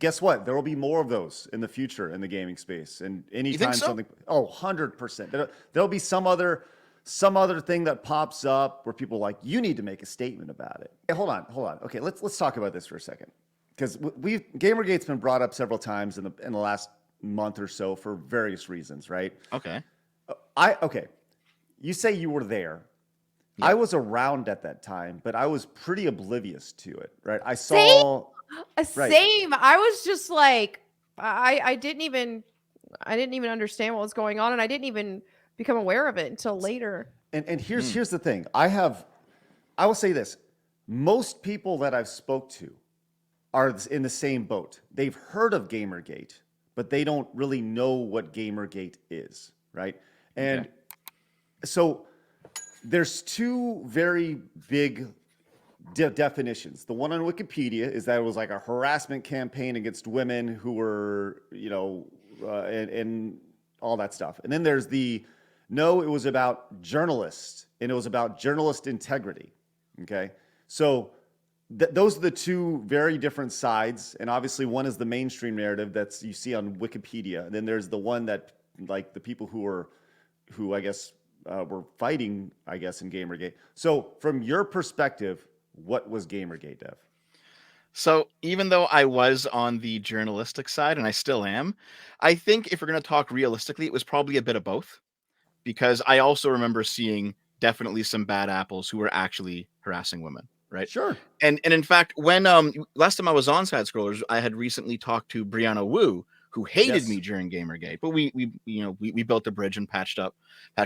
Guess what? There will be more of those in the future in the gaming space. And You think anytime so? something, oh, 100%. There'll be some other thing that pops up where people are like, you need to make a statement about it. Hey, hold on. Okay, let's talk about this for a second. Because Gamergate's been brought up several times in the last month or so for various reasons, right? Okay. Okay. You say you were there. I Yep. was around at that time, but I was pretty oblivious to it, right? I Same, saw, right. same. I was just like, I didn't even understand what was going on, and I didn't even become aware of it until later. And here's Hmm. here's the thing. I will say this. Most people that I've spoke to are in the same boat. They've heard of Gamergate, but they don't really know what Gamergate is, right? Okay. And so there's two very big definitions. The one on Wikipedia is that it was like a harassment campaign against women who were, and all that stuff. And then there's no, it was about journalists and it was about journalist integrity. Okay. So those are the two very different sides. And obviously one is the mainstream narrative that's you see on Wikipedia. And then there's the one that like the people who I guess were fighting, I guess, in Gamergate. So from your perspective, what was Gamergate, Dev? So even though I was on the journalistic side, and I still am, I think if we're going to talk realistically, it was probably a bit of both, because I also remember seeing definitely some bad apples who were actually harassing women, right? Sure. And in fact, when last time I was on Side Scrollers, I had recently talked to Brianna Wu, who hated Yes. me during Gamergate, but we built a bridge and patched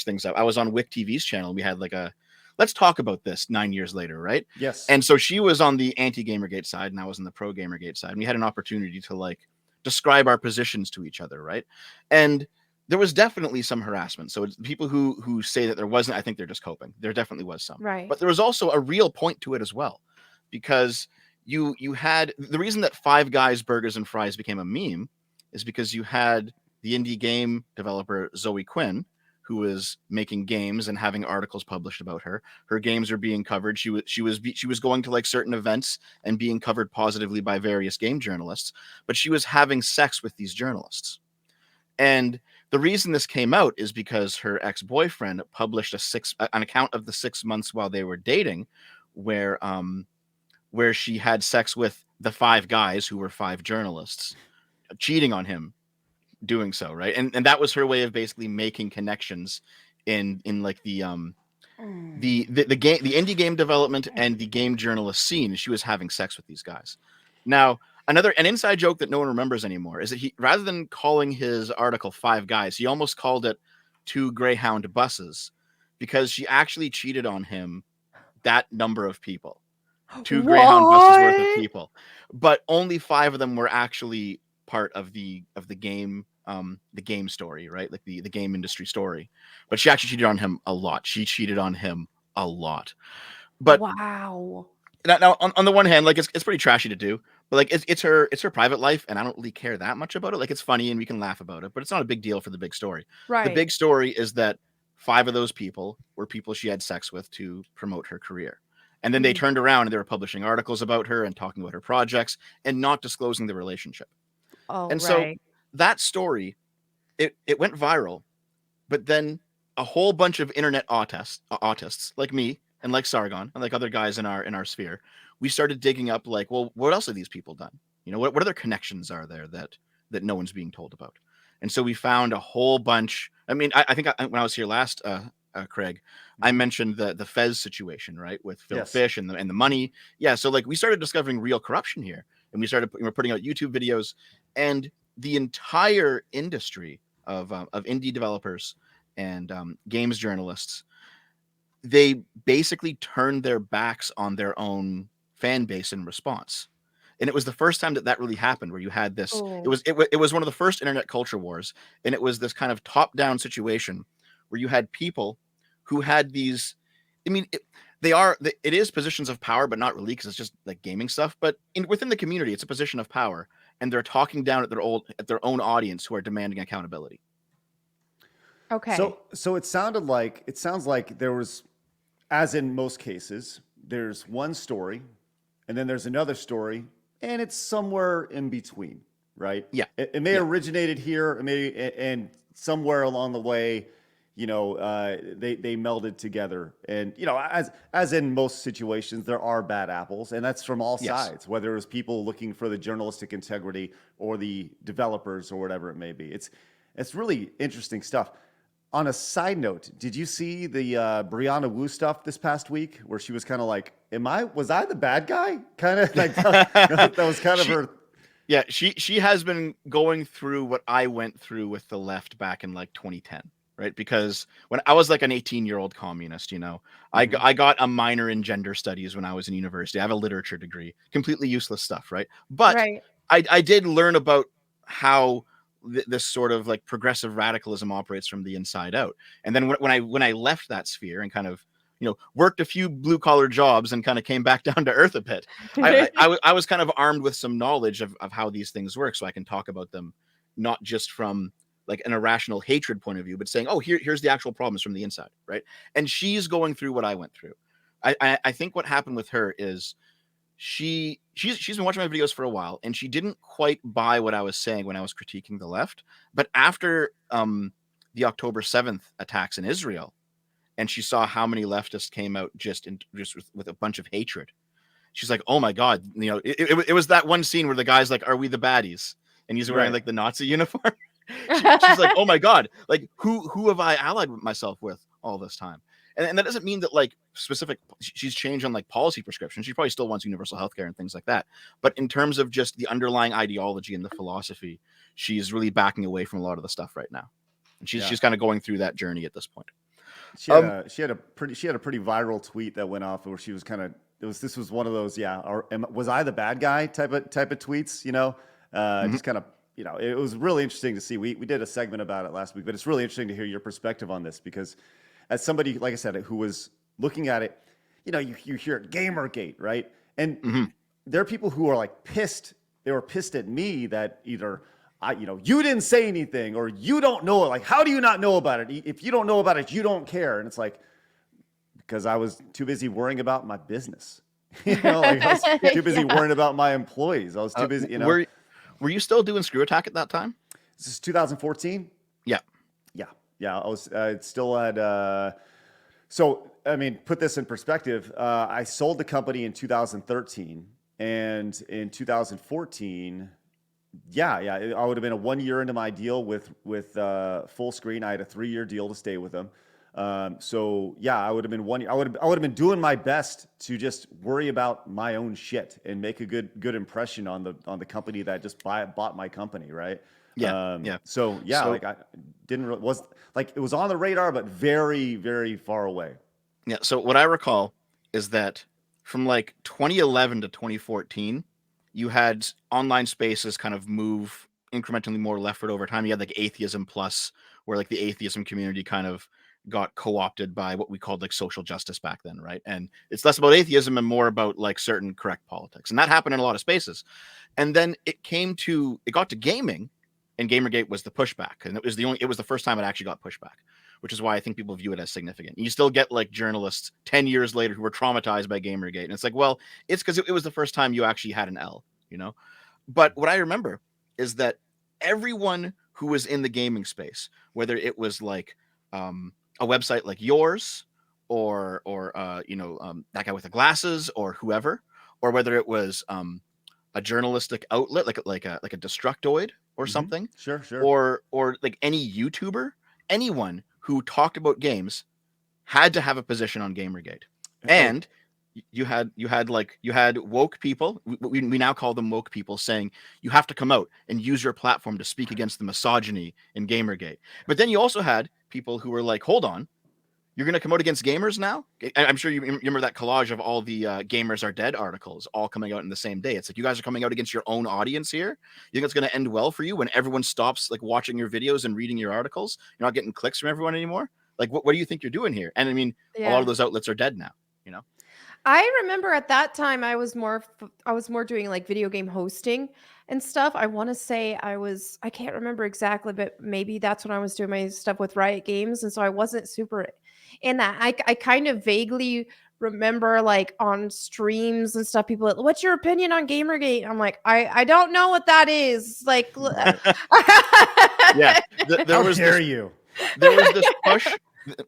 things up. I was on Wick TV's channel. We had like a let's talk about this 9 years later, right? Yes. And so she was on the anti Gamergate side, and I was on the pro Gamergate side. And we had an opportunity to like describe our positions to each other, right? And there was definitely some harassment. So it's people who say that there wasn't, I think they're just coping. There definitely was some. Right. But there was also a real point to it as well. Because you had the reason that Five Guys Burgers and Fries became a meme is because you had the indie game developer Zoe Quinn, who was making games and having articles published about her. Her games are being covered. She was going to like certain events and being covered positively by various game journalists, but she was having sex with these journalists. And the reason this came out is because her ex-boyfriend published an account of the 6 months while they were dating, where she had sex with the five guys who were five journalists, cheating on him doing so, right? And that was her way of basically making connections in like the game, the indie game development and the game journalist scene. She was having sex with these guys. Now, an inside joke that no one remembers anymore is that he, rather than calling his article Five Guys, he almost called it Two Greyhound Buses, because she actually cheated on him that number of people. Two Greyhound buses worth of What? people, but only five of them were actually part of the game story, right? Like the game industry story. But she actually cheated on him a lot. She cheated on him a lot. But Wow. now on the one hand, like it's pretty trashy to do, but like it's her private life, and I don't really care that much about it. Like it's funny and we can laugh about it, but it's not a big deal for the big story. The Right. big story is that five of those people were people she had sex with to promote her career. And then they turned around and they were publishing articles about her and talking about her projects and not disclosing the relationship. Oh, And so right. that story, it went viral, but then a whole bunch of internet autists like me and like Sargon and like other guys in our sphere, we started digging up like, well, what else have these people done? You know, what other connections are there that no one's being told about? And so we found a whole bunch. I mean, I think when I was here last, Craig, I mentioned the Fez situation, right, with Phil Yes. Fish and the money. Yeah, so like we started discovering real corruption here, and we were putting out YouTube videos, and the entire industry of indie developers and games journalists, they basically turned their backs on their own fan base in response. And it was the first time that really happened, where you had this. Oh. It was one of the first internet culture wars, and it was this kind of top down situation where you had people who had these. I mean, it is positions of power, but not really, because it's just like gaming stuff. But within the community, it's a position of power, and they're talking down at their own audience who are demanding accountability. Okay. So it sounds like there was, as in most cases, there's one story, and then there's another story, and it's somewhere in between, right? Yeah. It may Yeah. originated here, it may, and somewhere along the way, they melded together. And as in most situations, there are bad apples, and that's from all Yes. sides. Whether it was people looking for the journalistic integrity or the developers or whatever it may be, it's really interesting stuff. On a side note, did you see the Brianna Wu stuff this past week, where she was kind of like, was I the bad guy?" Kind of like that was kind of She- her. Yeah, she has been going through what I went through with the left back in like 2010, right? Because when I was like an 18-year-old communist, I got a minor in gender studies when I was in university. I have a literature degree, completely useless stuff, right? But Right. I did learn about how this sort of like progressive radicalism operates from the inside out. And then when I left that sphere and kind of worked a few blue collar jobs and kind of came back down to earth a bit, I was kind of armed with some knowledge of how these things work, so I can talk about them not just from like an irrational hatred point of view, but saying, oh, here's the actual problems from the inside, right? And she's going through what I went through. I think what happened with her is she's been watching my videos for a while, and she didn't quite buy what I was saying when I was critiquing the left. But after the October 7th attacks in Israel, and she saw how many leftists came out just with a bunch of hatred, she's like, oh my God, it was that one scene where the guy's like, are we the baddies? And he's wearing Right. like the Nazi uniform. She's like, oh my God, like who have I allied myself with all this time? And that doesn't mean that like she's changed on like policy prescriptions. She probably still wants universal healthcare and things like that. But in terms of just the underlying ideology and the philosophy, she's really backing away from a lot of the stuff right now. And she's kind of going through that journey at this point. She had a pretty viral tweet that went off where she was kind of this was one of those was I the bad guy type of tweets, just kind of it was really interesting to see. We did a segment about it last week, but it's really interesting to hear your perspective on this, because as somebody, like I said, who was looking at it, you hear Gamergate, right? And there are people who are like pissed. They were pissed at me that either you didn't say anything, or you don't know it. Like, how do you not know about it? If you don't know about it, you don't care. And it's like, because I was too busy worrying about my business. I was too busy worrying about my employees. I was too busy, Were you still doing Screw Attack at that time? This is 2014. Yeah. I was still at. So I mean, put this in perspective. I sold the company in 2013, and in 2014, I would have been a 1 year into my deal with Full Screen. I had a 3-year deal to stay with them. I would have been I would have been doing my best to just worry about my own shit and make a good impression on the company that just bought my company, right? Like I didn't really, was like, it was on the radar, but very, very far away. Yeah. So what I recall is that from like 2011 to 2014, you had online spaces kind of move incrementally more leftward over time. You had like Atheism Plus, where like the atheism community kind of got co-opted by what we called like social justice back then, right? And it's less about atheism and more about like certain correct politics. And that happened in a lot of spaces. And then it got to gaming, and Gamergate was the pushback. And it was the first time it actually got pushback, which is why I think people view it as significant. You still get like journalists 10 years later who were traumatized by Gamergate. And it's like, well, it's because it was the first time you actually had an L, But what I remember is that everyone who was in the gaming space, whether it was like a website like yours, or that guy with the glasses, or whoever, or whether it was a journalistic outlet like a Destructoid or something, Sure. or like any YouTuber, anyone who talked about games had to have a position on Gamergate. And you had woke people, we now call them woke people, saying you have to come out and use your platform to speak against the misogyny in Gamergate. But then you also had people who were like, hold on, you're going to come out against gamers now? I'm sure you remember that collage of all the Gamers Are Dead articles all coming out in the same day. It's like, you guys are coming out against your own audience here? You think it's going to end well for you when everyone stops like watching your videos and reading your articles? You're not getting clicks from everyone anymore? Like, what do you think you're doing here? And I mean, a lot of those outlets are dead now, I remember at that time I was more doing like video game hosting and stuff. I want to say I can't remember exactly, but maybe that's when I was doing my stuff with Riot Games, and so I wasn't super in that. I kind of vaguely remember like on streams and stuff, people, what's your opinion on Gamergate? I'm like, I don't know what that is. Like, Right. Yeah, How dare you? there was this push.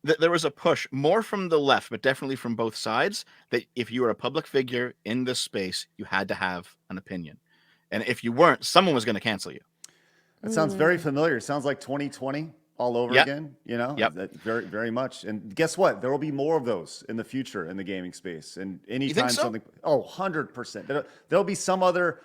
There was a push more from the left, but definitely from both sides, that if you were a public figure in this space, you had to have an opinion, and if you weren't, someone was going to cancel you. That sounds very familiar. It sounds like 2020 all over Yep. again. You know, Yep. That very, very much. And guess what? There will be more of those in the future in the gaming space. And anytime so? something, 100%. There'll be some other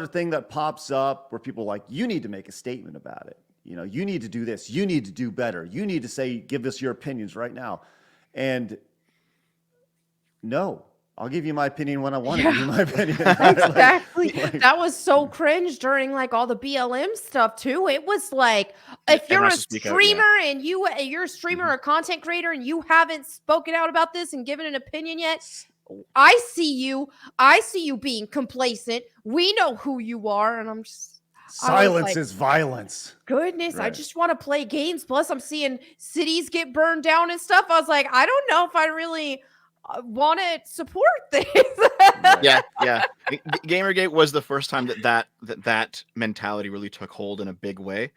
thing that pops up where people are like, you need to make a statement about it. You know, you need to do this. You need to do better. You need to say, give us your opinions right now. And no, I'll give you my opinion when I want to give you my opinion. Exactly. That was so cringe during like all the BLM stuff too. It was like, if you're a streamer and you're a streamer or content creator and you haven't spoken out about this and given an opinion yet, I see you being complacent. We know who you are. And I'm just, silence is violence. Goodness, right. I just want to play games. Plus, I'm seeing cities get burned down and stuff. I was like, I don't know if I really want to support this. yeah. Gamergate was the first time that mentality really took hold in a big way.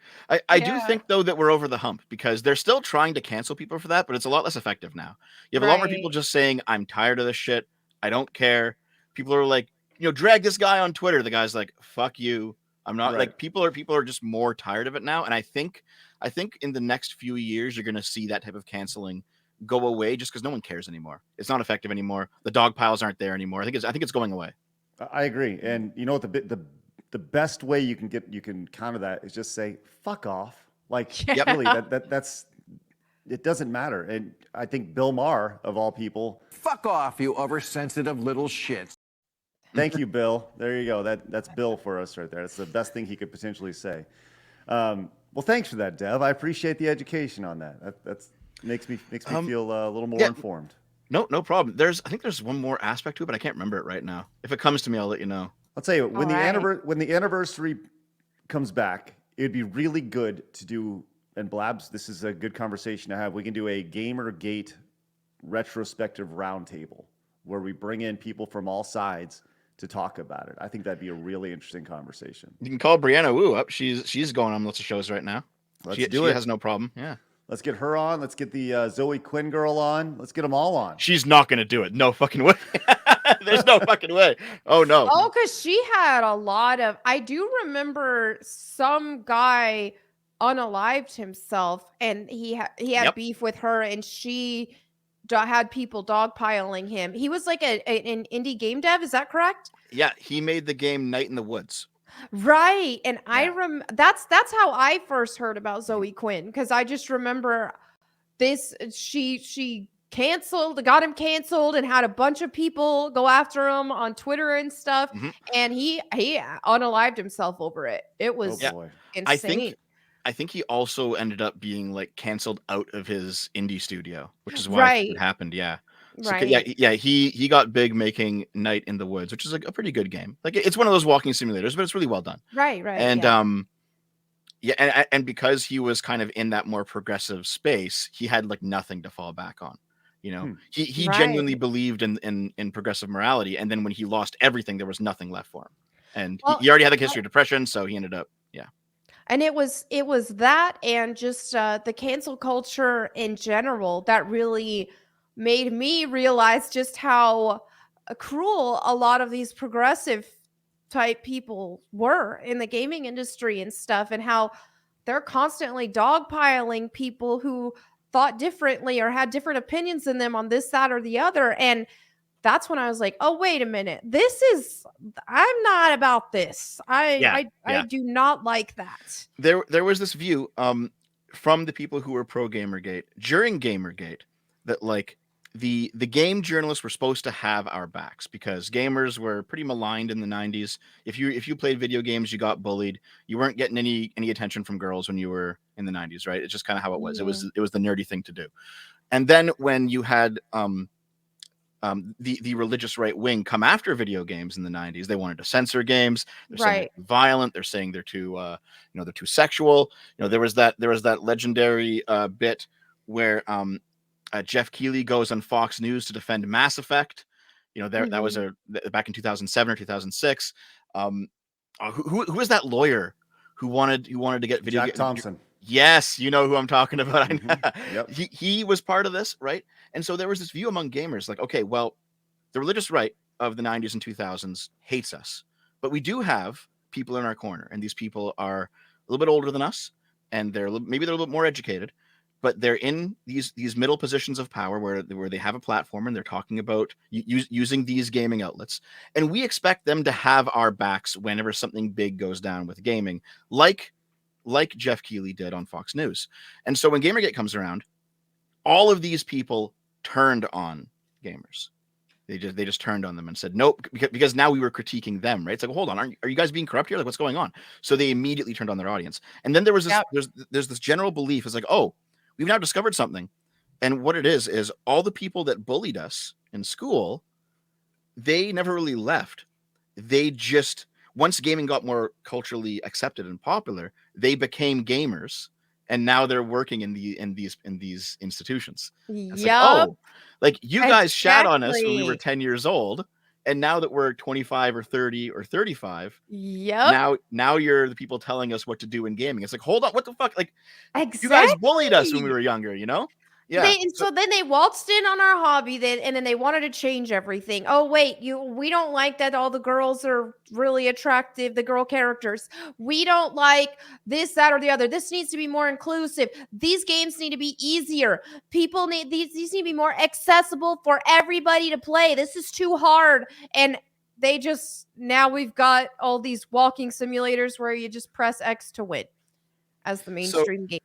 I do think though that we're over the hump, because they're still trying to cancel people for that, but it's a lot less effective now. You have a lot more people just saying, I'm tired of this shit. I don't care. People are like, drag this guy on Twitter. The guy's like, fuck you. I'm not like, people are just more tired of it now. And I think in the next few years, you're going to see that type of canceling go away, just because no one cares anymore. It's not effective anymore. The dog piles aren't there anymore. I think it's going away. I agree. And you know what, the best way you can counter that is just say, fuck off. Like, really, that's it doesn't matter. And I think Bill Maher, of all people, fuck off, you oversensitive little shit. Thank you, Bill. There you go. That's Bill for us right there. That's the best thing he could potentially say. Well, thanks for that, Dev. I appreciate the education on that. That's makes me feel a little more informed. No problem. I think there's one more aspect to it, but I can't remember it right now. If it comes to me, I'll let you know. I'll tell you, when the anniversary comes back, it'd be really good to do. And Blabs, this is a good conversation to have. We can do a Gamergate retrospective roundtable where we bring in people from all sides to talk about it. I think that'd be a really interesting conversation. You can call Brianna Wu up. She's going on lots of shows right now. She has no problem. Yeah. Let's get her on. Let's get the Zoe Quinn girl on. Let's get them all on. She's not going to do it. No fucking way. There's no fucking way. Oh, no. Oh, because she had a lot of... I do remember some guy unalived himself, and he had beef with her, and she had people dogpiling him. He was like an indie game dev. Is that correct? Yeah, he made the game Night in the Woods. Right. And that's how I first heard about Zoe Quinn, because I just remember this. She got him canceled and had a bunch of people go after him on Twitter and stuff. And he unalived himself over it. It was insane. I think he also ended up being like canceled out of his indie studio, which is why it happened. Yeah. So, he got big making Night in the Woods, which is a pretty good game. Like, it's one of those walking simulators, but it's really well done. Right. And and because he was kind of in that more progressive space, he had like nothing to fall back on. He genuinely believed in progressive morality, and then when he lost everything, there was nothing left for him. And he already had a history of depression, so he ended up And it was that, and just the cancel culture in general, that really made me realize just how cruel a lot of these progressive type people were in the gaming industry and stuff, and how they're constantly dogpiling people who thought differently or had different opinions than them on this, that, or the other. And that's when I was like, oh, wait a minute. I'm not about this. I do not like that. There was this view from the people who were pro Gamergate during Gamergate that like the game journalists were supposed to have our backs, because gamers were pretty maligned in the 90s. If you played video games, you got bullied. You weren't getting any attention from girls when you were in the 90s, right? It's just kind of how it was. Yeah. It was the nerdy thing to do. And then when you had the religious right wing come after video games in the 90s, they wanted to censor games. They're saying they're violent. They're saying they're too they're too sexual. There was that legendary bit where Jeff Keighley goes on Fox News to defend Mass Effect. You know, that was back in 2007 or 2006. Who was that lawyer who wanted to get video? Jack Thompson. Yes, you know who I'm talking about. Yep. He was part of this, right? And so there was this view among gamers, like, okay, well, the religious right of the 90s and 2000s hates us, but we do have people in our corner, and these people are a little bit older than us, and maybe they're a little bit more educated, but they're in these middle positions of power where they have a platform and they're talking about using these gaming outlets, and we expect them to have our backs whenever something big goes down with gaming, like Jeff Keighley did on Fox News. And so when Gamergate comes around, all of these people turned on gamers. They just turned on them and said, nope, because now we were critiquing them, right? It's like, well, hold on, are you guys being corrupt here? Like, what's going on? So they immediately turned on their audience. And then there was this, there's this general belief, it's like, oh, we've now discovered something. And what it is all the people that bullied us in school, they never really left. They just, once gaming got more culturally accepted and popular, they became gamers. And now they're working in these institutions. It's like, oh, like you guys shat on us when we were 10 years old, and now that we're 25 or 30 or 35, now you're the people telling us what to do in gaming. It's like, hold on, what the fuck? Like, you guys bullied us when we were younger, you know? Yeah. So then they waltzed in on our hobby, and then they wanted to change everything. Oh wait, we don't like that all the girls are really attractive, the girl characters. We don't like this, that, or the other. This needs to be more inclusive. These games need to be easier. People need these need to be more accessible for everybody to play. This is too hard. And they just, now we've got all these walking simulators where you just press X to win as the mainstream game.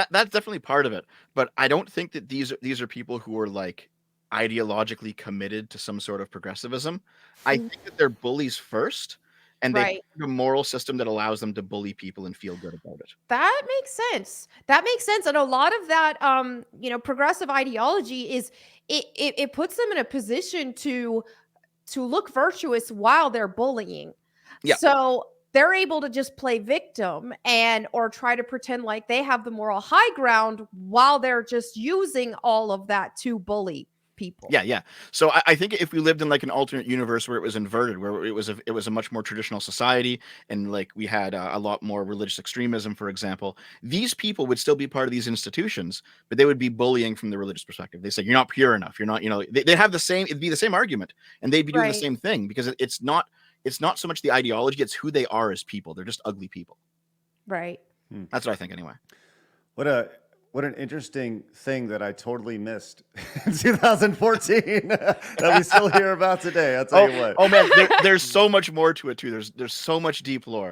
That's definitely part of it, but I don't think that these are people who are like ideologically committed to some sort of progressivism. I think that they're bullies first, and they have a moral system that allows them to bully people and feel good about it. That makes sense. And a lot of that, progressive ideology is it puts them in a position to look virtuous while they're bullying. Yeah. So they're able to just play victim or try to pretend like they have the moral high ground while they're just using all of that to bully people. Yeah. So I think if we lived in like an alternate universe where it was inverted, where it was a much more traditional society, and like we had a lot more religious extremism, for example, these people would still be part of these institutions, but they would be bullying from the religious perspective. They say, you're not pure enough. You're not, they'd have it'd be the same argument, and they'd be doing the same thing, because it's not so much the ideology, it's who they are as people. They're just ugly people. Right. That's what I think anyway. What an interesting thing that I totally missed in 2014 that we still hear about today. I'll tell you what. Oh man, there's so much more to it too. There's so much deep lore.